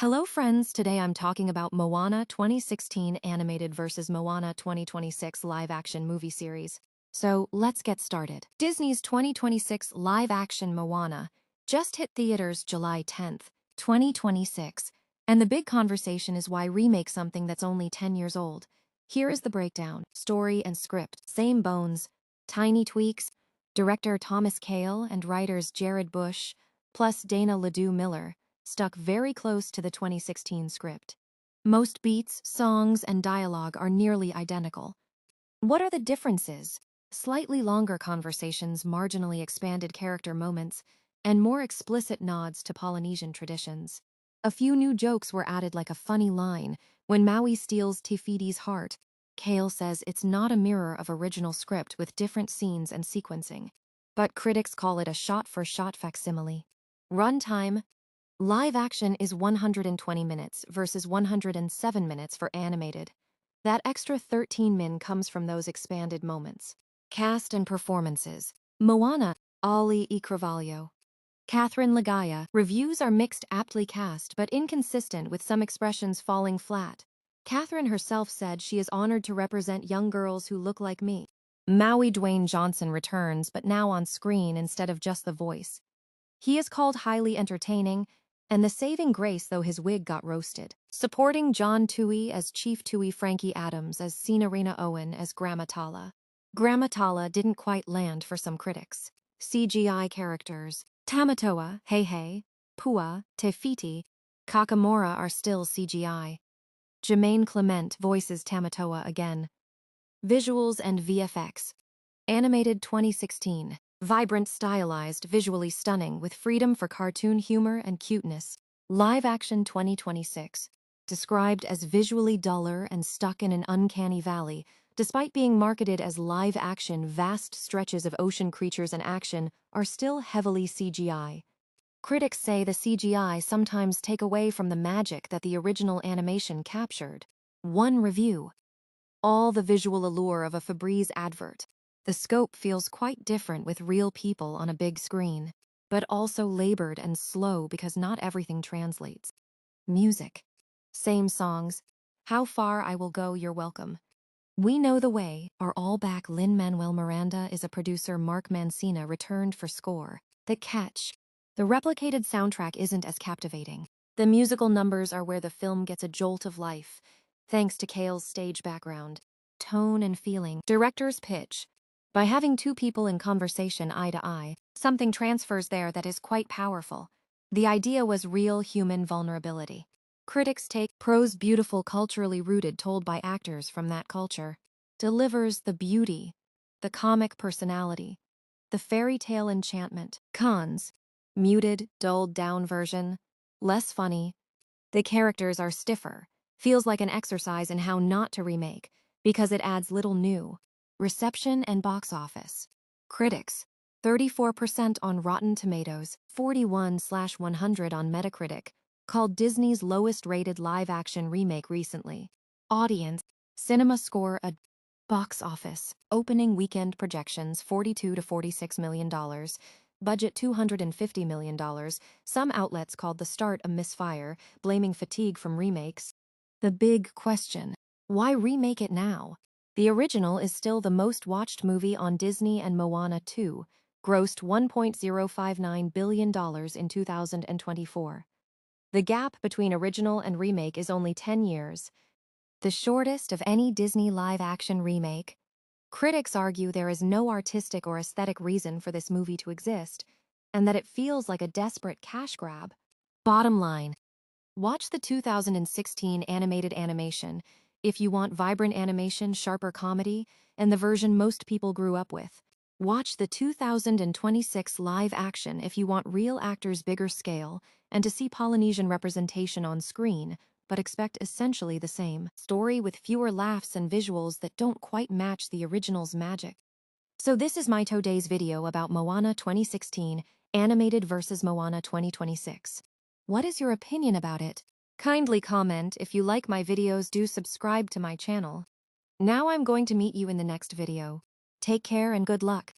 Hello friends, today I'm talking about Moana 2016 animated versus Moana 2026 live-action movie series. So let's get started. Disney's 2026 live-action Moana just hit theaters July 10th, 2026, and the big conversation is why remake something that's only 10 years old. Here is the breakdown. Story and script, same bones, tiny tweaks, director Thomas Kail and writers Jared Bush, plus Dana Ledoux Miller, stuck very close to the 2016 script. Most beats, songs, and dialogue are nearly identical. What are the differences? Slightly longer conversations, marginally expanded character moments, and more explicit nods to Polynesian traditions. A few new jokes were added, like a funny line when Maui steals Te Fiti's heart. Kail says it's not a mirror of original script with different scenes and sequencing, but critics call it a shot-for-shot facsimile. Runtime: live action is 120 minutes versus 107 minutes for animated. That extra 13 min comes from those expanded moments. Cast and performances. Moana, Ali E. Carvalho. Catherine Lagaya. Reviews are mixed, aptly cast but inconsistent, with some expressions falling flat. Catherine herself said she is honored to represent young girls who look like me. Maui Dwayne Johnson returns, but now on screen instead of just the voice. He is called highly entertaining, and the saving grace though his wig got roasted. Supporting John Tui as Chief Tui, Frankie Adams as Sinarina Owen as Gramatala. Gramatala didn't quite land for some critics. CGI characters. Tamatoa, Heihei, Pua, Te Fiti, Kakamora are still CGI. Jermaine Clement voices Tamatoa again. Visuals and VFX. Animated 2016. Vibrant, stylized, visually stunning, with freedom for cartoon humor and cuteness. Live action 2026. Described as visually duller and stuck in an uncanny valley, despite being marketed as live action, vast stretches of ocean creatures and action are still heavily CGI. Critics say the CGI sometimes take away from the magic that the original animation captured. One review: all the visual allure of a Febreze advert. The scope feels quite different with real people on a big screen, but also labored and slow because not everything translates. Music. Same songs. How Far I Will Go, You're Welcome. We Know the Way are all back. Lin-Manuel Miranda is a producer. Mark Mancina returned for score. The catch: the replicated soundtrack isn't as captivating. The musical numbers are where the film gets a jolt of life, thanks to Kail's stage background, tone, and feeling. Director's pitch: by having two people in conversation eye to eye, something transfers there that is quite powerful. The idea was real human vulnerability. Critics take: prose beautiful, culturally rooted, told by actors from that culture. Delivers the beauty, the comic personality, the fairy tale enchantment. Cons: muted, dulled down version, less funny. The characters are stiffer, feels like an exercise in how not to remake, because it adds little new. Reception and box office. Critics: 34% on Rotten Tomatoes, 41/100 on Metacritic, called Disney's lowest-rated live-action remake recently. Audience: cinema score a. Box office. Opening weekend projections $42 to $46 million. Budget $250 million. Some outlets called the start a misfire, blaming fatigue from remakes. The big question: why remake it now? The original is still the most watched movie on Disney, and Moana 2 grossed $1.059 billion in 2024. The gap between original and remake is only 10 years, the shortest of any Disney live-action remake. Critics argue there is no artistic or aesthetic reason for this movie to exist, and that it feels like a desperate cash grab. Bottom line: watch the 2016 animated animation if you want vibrant animation, sharper comedy, and the version most people grew up with. Watch the 2026 live action if you want real actors, bigger scale, and to see Polynesian representation on screen, but expect essentially the same story with fewer laughs and visuals that don't quite match the original's magic. So this is my today's video about Moana 2016 animated versus Moana 2026. What is your opinion about it? Kindly comment. If you like my videos, do subscribe to my channel. Now I'm going to meet you in the next video. Take care and good luck.